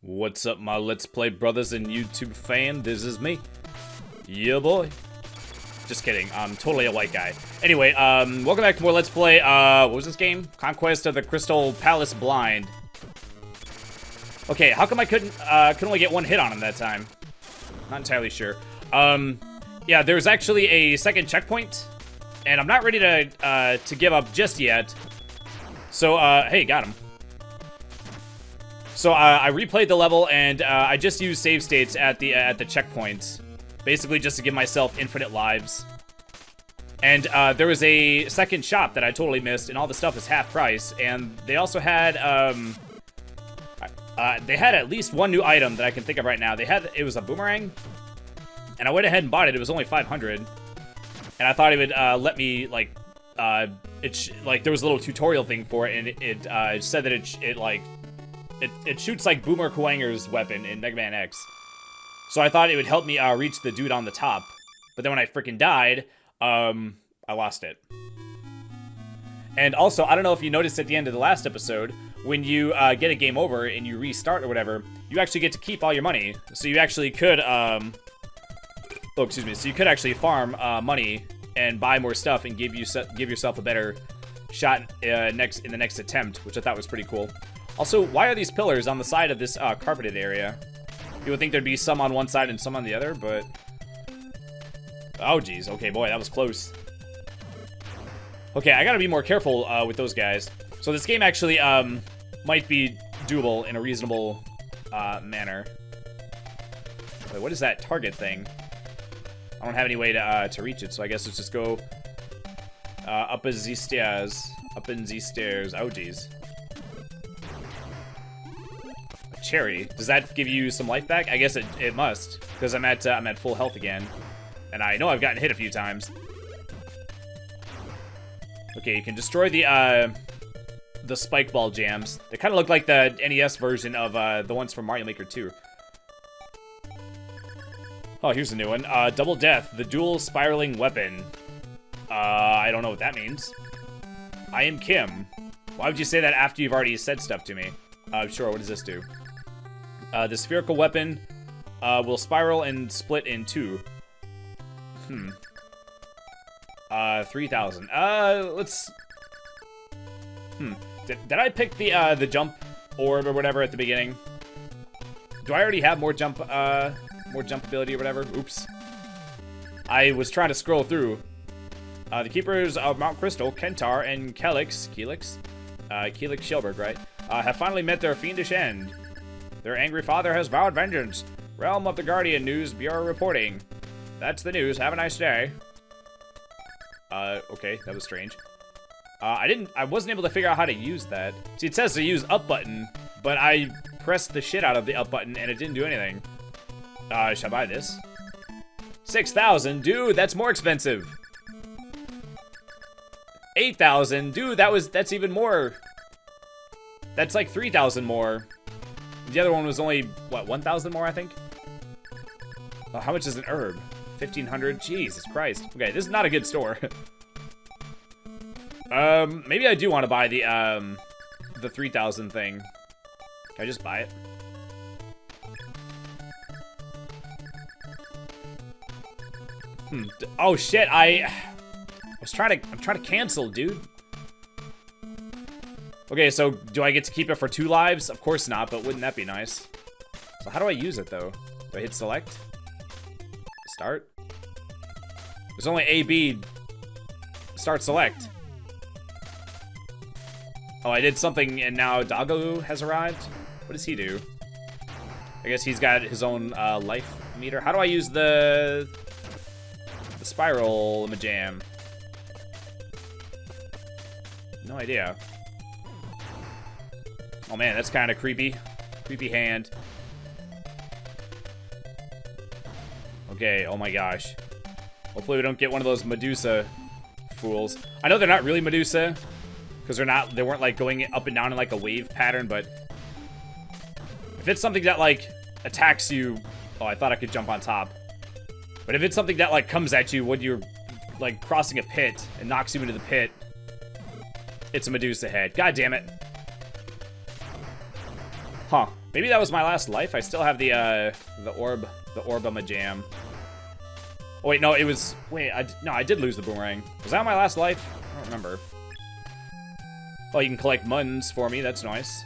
What's up, my Let's Play brothers and YouTube fan? This is me. Yeah, boy. Just kidding. I'm totally a white guy. Anyway, welcome back to more Let's Play. What was this game? Conquest of the Crystal Palace Blind. Okay, how come I could only get one hit on him that time? Not entirely sure. Yeah, there's actually a second checkpoint, and I'm not ready to give up just yet. So, hey, got him. So I replayed the level, and I just used save states at the checkpoints, basically just to give myself infinite lives. And there was a second shop that I totally missed, and all the stuff is half price. And they also had at least one new item that I can think of right now. It was a boomerang, and I went ahead and bought it. It was only 500, and I thought it would let me like there was a little tutorial thing for it, and it said that it shoots like Boomer Kuwanger's weapon in Mega Man X. So I thought it would help me reach the dude on the top. But then when I freaking died, I lost it. And also, I don't know if you noticed at the end of the last episode, when you get a game over and you restart or whatever, you actually get to keep all your money. So you actually could, so you could actually farm money and buy more stuff and give yourself a better shot in the next attempt, which I thought was pretty cool. Also, why are these pillars on the side of this carpeted area? You would think there'd be some on one side and some on the other, but... Oh, geez. Okay, boy, that was close. Okay, I gotta be more careful with those guys. So this game actually might be doable in a reasonable manner. Wait, what is that target thing? I don't have any way to reach it, so I guess let's just go up as these stairs. Up in these stairs. Oh, geez. Cherry. Does that give you some life back? I guess it must, because I'm at full health again, and I know I've gotten hit a few times. Okay, you can destroy the spike ball jams. They kind of look like the NES version of the ones from Mario Maker 2. Oh, here's a new one. Double Death, the dual spiraling weapon. I don't know what that means. I am Kim. Why would you say that after you've already said stuff to me? Sure, what does this do? The spherical weapon will spiral and split in two. 3,000. Let's... Did I pick the jump orb or whatever at the beginning? Do I already have more jump ability or whatever? Oops. I was trying to scroll through. The keepers of Mount Crystal, KENTAR and Calyx Shellberg, right? Have finally met their fiendish end. Their angry father has vowed vengeance. Realm of the Guardian News Bureau reporting. That's the news. Have a nice day. Okay, that was strange. I wasn't able to figure out how to use that. See, it says to use up button, but I pressed the shit out of the up button and it didn't do anything. Should I buy this? 6,000, dude, that's more expensive. 8,000, dude, that's even more. That's like 3,000 more. The other one was only, what, 1,000 more, I think? Oh, how much is an herb? 1,500? Jesus Christ. Okay, this is not a good store. Maybe I do want to buy the 3,000 thing. Can I just buy it? Oh, shit, I'm trying to cancel, dude. Okay, so do I get to keep it for 2 lives? Of course not, but wouldn't that be nice? So how do I use it, though? Do I hit select? Start? There's only A, B. Start select. Oh, I did something, and now Doggo has arrived? What does he do? I guess he's got his own life meter. How do I use the spiral jam? No idea. Oh man, that's kind of creepy. Creepy hand. Okay, oh my gosh. Hopefully we don't get one of those Medusa fools. I know they're not really Medusa, because they weren't like going up and down in like a wave pattern, but if it's something that like attacks you, oh, I thought I could jump on top. But if it's something that like comes at you when you're like crossing a pit and knocks you into the pit, it's a Medusa head. God damn it. Huh. Maybe that was my last life. I still have the orb on my jam. Oh wait, no, it was. Wait, no, I did lose the boomerang. Was that my last life? I don't remember. Oh, you can collect muns for me. That's nice.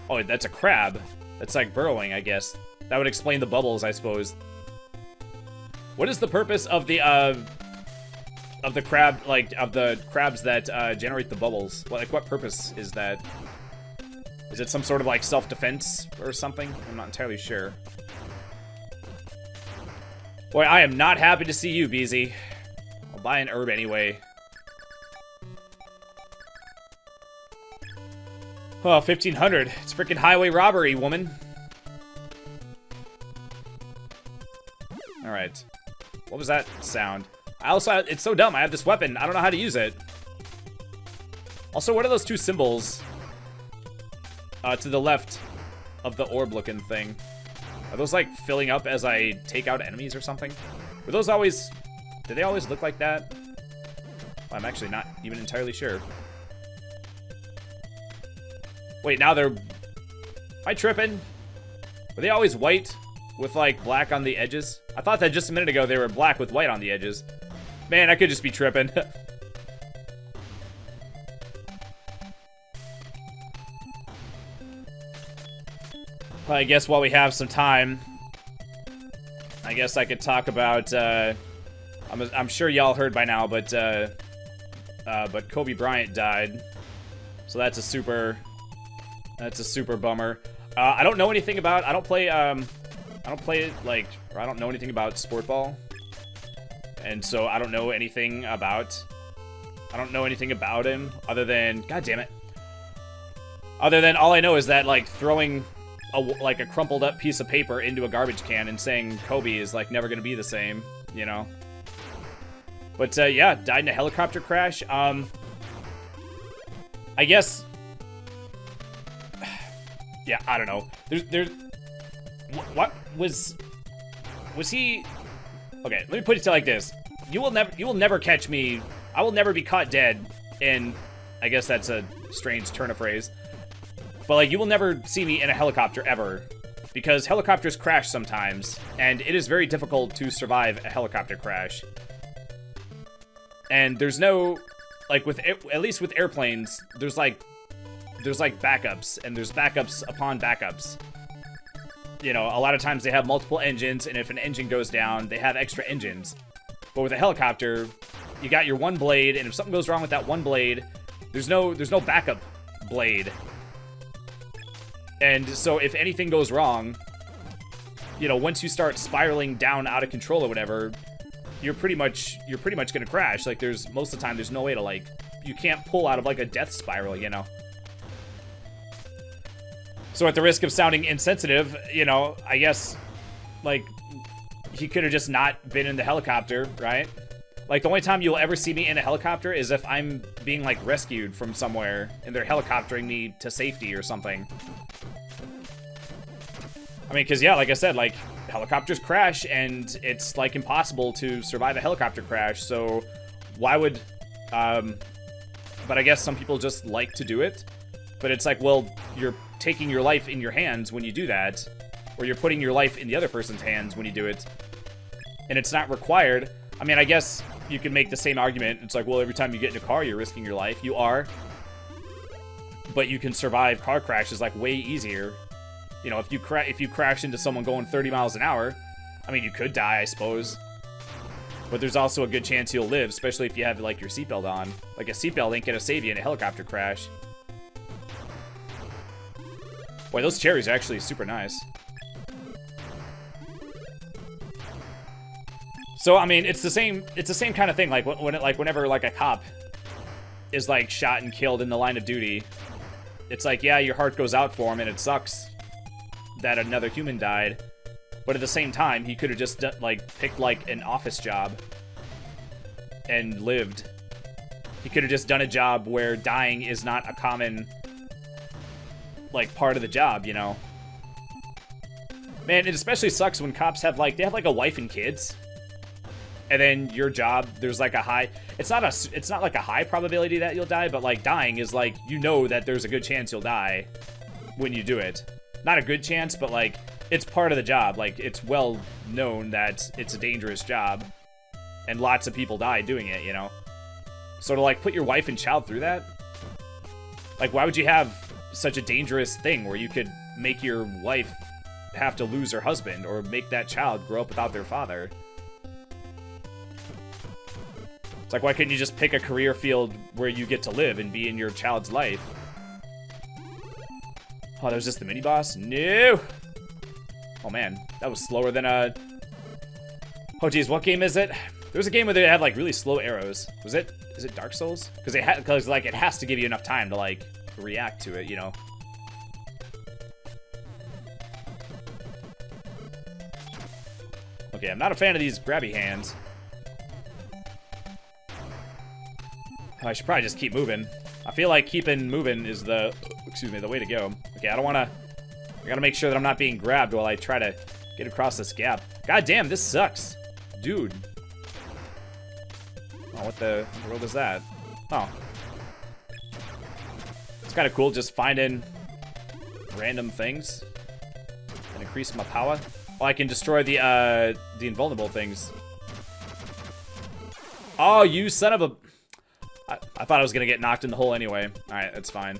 Oh, that's a crab. That's like burrowing, I guess. That would explain the bubbles, I suppose. What is the purpose of the crab, like, of the crabs that generate the bubbles? Well, like, what purpose is that? Is it some sort of, like, self-defense or something? I'm not entirely sure. Boy, I am not happy to see you, BZ. I'll buy an herb anyway. Oh, 1,500. It's freaking highway robbery, woman. Alright. What was that sound? I also, it's so dumb. I have this weapon. I don't know how to use it. Also, what are those two symbols to the left of the orb-looking thing? Are those, like, filling up as I take out enemies or something? Were those always... Did they always look like that? Well, I'm actually not even entirely sure. Wait, now they're... Am I tripping? Were they always white with, like, black on the edges? I thought that just a minute ago they were black with white on the edges. Man, I could just be tripping. I guess while we have some time, I guess I could talk about, I'm sure y'all heard by now, but Kobe Bryant died. So that's a super bummer. I don't know anything about, I don't play, like, or I don't know anything about sport ball. And so I don't know anything about him other than, god damn it. Other than all I know is that, like, throwing a crumpled up piece of paper into a garbage can and saying Kobe is, like, never gonna be the same, you know? But, yeah, died in a helicopter crash. I guess... Yeah, I don't know. What was he... Okay, let me put it like this. You will never catch me. I will never be caught dead in... I guess that's a strange turn of phrase. But, like, you will never see me in a helicopter ever. Because helicopters crash sometimes, and it is very difficult to survive a helicopter crash. And there's no... Like, at least with airplanes, there's backups, and there's backups upon backups. You know, a lot of times they have multiple engines, and if an engine goes down, they have extra engines. But with a helicopter, you got your one blade, and if something goes wrong with that one blade, there's no backup blade. And so if anything goes wrong, you know, once you start spiraling down out of control or whatever, you're pretty much gonna crash. Like, most of the time there's no way to, like, you can't pull out of, like, a death spiral, you know. So at the risk of sounding insensitive, you know, I guess, like, he could have just not been in the helicopter, right? Like, the only time you'll ever see me in a helicopter is if I'm being, like, rescued from somewhere and they're helicoptering me to safety or something. I mean, because, yeah, like I said, like, helicopters crash and it's, like, impossible to survive a helicopter crash, so why would, but I guess some people just like to do it. But it's like, well, you're taking your life in your hands when you do that, or you're putting your life in the other person's hands when you do it, and it's not required. I mean, I guess you can make the same argument. It's like, well, every time you get in a car, you're risking your life. You are. But you can survive car crashes, like, way easier. You know, if you crash into someone going 30 miles an hour, I mean, you could die, I suppose. But there's also a good chance you'll live, especially if you have, like, your seatbelt on. Like, a seatbelt ain't gonna save you in a helicopter crash. Boy, those cherries are actually super nice. So, I mean, it's the same kind of thing. Like, whenever, like, a cop is, like, shot and killed in the line of duty, it's like, yeah, your heart goes out for him, and it sucks that another human died. But at the same time, he could have just, like, picked, like, an office job and lived. He could have just done a job where dying is not a common, like, part of the job, you know? Man, it especially sucks when cops have, like, they have, like, a wife and kids. And then your job, there's, like, a high... It's not like a high probability that you'll die, but, like, dying is, like, you know that there's a good chance you'll die. when you do it. Not a good chance, but like it's part of the job. Like it's well known that it's a dangerous job, and lots of people die doing it. You know, so to like put your wife and child through that, like why would you have such a dangerous thing where you could make your wife have to lose her husband or make that child grow up without their father? It's like, why couldn't you just pick a career field where you get to live and be in your child's life? Oh, that was just the mini boss? No! Oh man, that was slower than a... Oh geez, what game is it? There was a game where they had like really slow arrows. Is it Dark Souls? Because like it has to give you enough time to like react to it, you know? Okay, I'm not a fan of these grabby hands. I should probably just keep moving. I feel like keeping moving is the way to go. Okay, I gotta make sure that I'm not being grabbed while I try to get across this gap. God damn, this sucks. Dude. Oh, what the world is that? Oh. It's kind of cool just finding random things and increase my power. Oh, I can destroy the invulnerable things. Oh, you son of a... I thought I was gonna get knocked in the hole anyway. Alright, that's fine.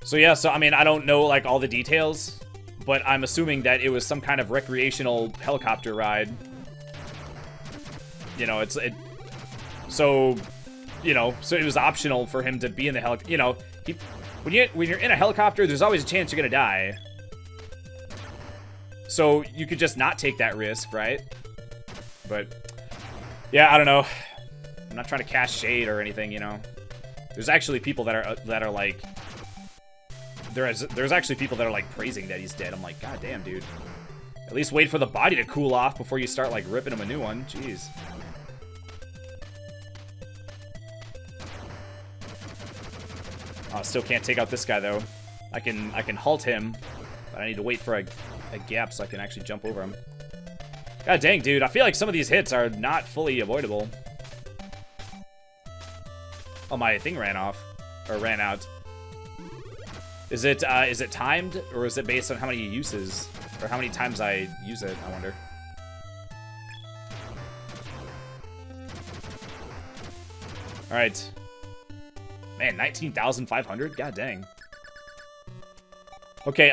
So yeah, I mean, I don't know like all the details, but I'm assuming that it was some kind of recreational helicopter ride. You know, so it was optional for him to be in the helicopter. You know, when you're in a helicopter, there's always a chance you're gonna die. So you could just not take that risk, right? But yeah, I don't know. I'm not trying to cast shade or anything, you know. There's actually people that are like, there's actually people that are like praising that he's dead. I'm like, god damn, dude. At least wait for the body to cool off before you start like ripping him a new one. Jeez. Oh, I still can't take out this guy though. I can halt him, but I need to wait for a gap so I can actually jump over him. God dang, dude. I feel like some of these hits are not fully avoidable. Oh, my thing ran off. Or ran out. Is it timed? Or is it based on how many uses? Or how many times I use it, I wonder. Alright. Man, 19,500? God dang. Okay,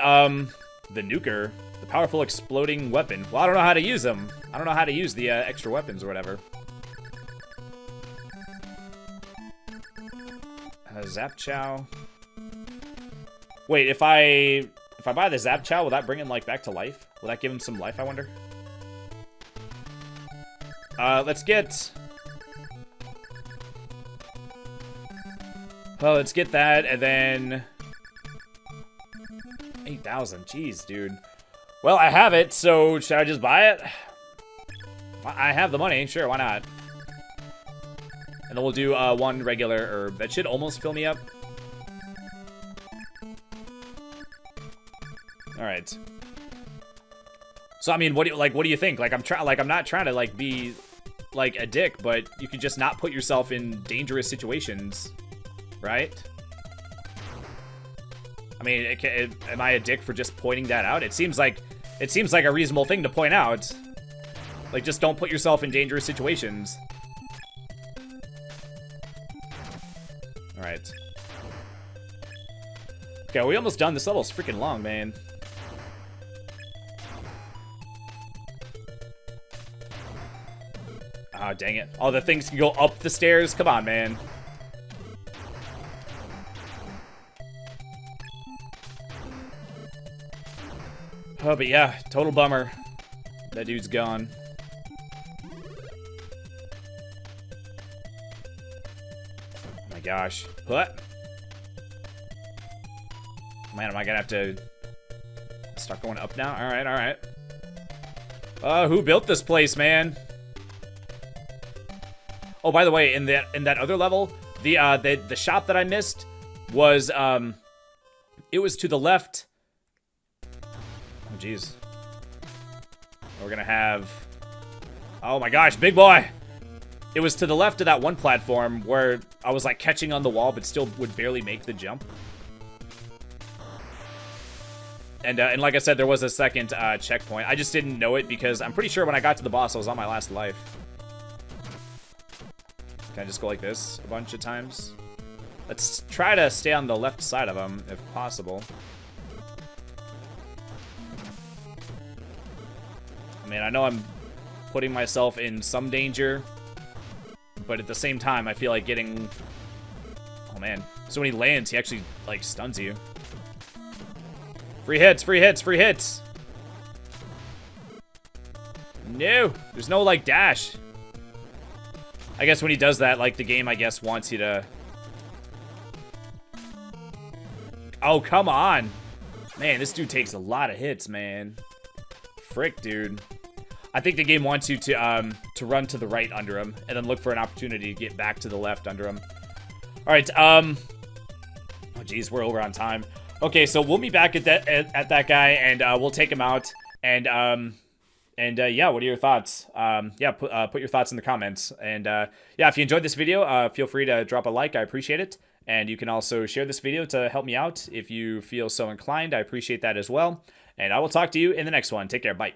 the NUKER. The powerful exploding weapon. Well, I don't know how to use them. I don't know how to use the extra weapons or whatever. Zap Chow. Wait, if I buy the Zap Chow, will that bring him like back to life? Will that give him some life, I wonder? Let's get that, and then 8,000. Jeez, dude. Well, I have it, so should I just buy it? I have the money, sure, why not? And then we'll do one regular herb. That should almost fill me up. All right. So I mean, what do you think? Like I'm not trying to like be like a dick, but you could just not put yourself in dangerous situations, right? I mean, am I a dick for just pointing that out? It seems like a reasonable thing to point out. Like, just don't put yourself in dangerous situations. All right. Okay, we almost done. This level's freaking long, man. Ah, dang it. Oh, the things can go up the stairs? Come on, man. Oh, but yeah, total bummer. That dude's gone. Oh my gosh. What? Man, am I gonna have to start going up now? Alright, alright. Who built this place, man? Oh, by the way, in that other level, the shop that I missed was it was to the left. Oh, jeez. We're gonna have... Oh my gosh, big boy! It was to the left of that one platform where I was like catching on the wall, but still would barely make the jump. And like I said, there was a second checkpoint. I just didn't know it because I'm pretty sure when I got to the boss, I was on my last life. Can I just go like this a bunch of times? Let's try to stay on the left side of him, if possible. I mean, I know I'm putting myself in some danger, but at the same time, I feel like getting... Oh, man. So when he lands, he actually, like, stuns you. Free hits, free hits, free hits! No! There's no, like, dash. I guess when he does that, like, the game, I guess, wants you to... Oh, come on! Man, this dude takes a lot of hits, man. Frick, dude. I think the game wants you to run to the right under him, and then look for an opportunity to get back to the left under him. Alright, oh, geez, we're over on time. Okay, so we'll be back at that guy, and we'll take him out, and yeah, what are your thoughts? Yeah, put your thoughts in the comments, and yeah, if you enjoyed this video, feel free to drop a like. I appreciate it, and you can also share this video to help me out if you feel so inclined. I appreciate that as well, and I will talk to you in the next one. Take care, bye.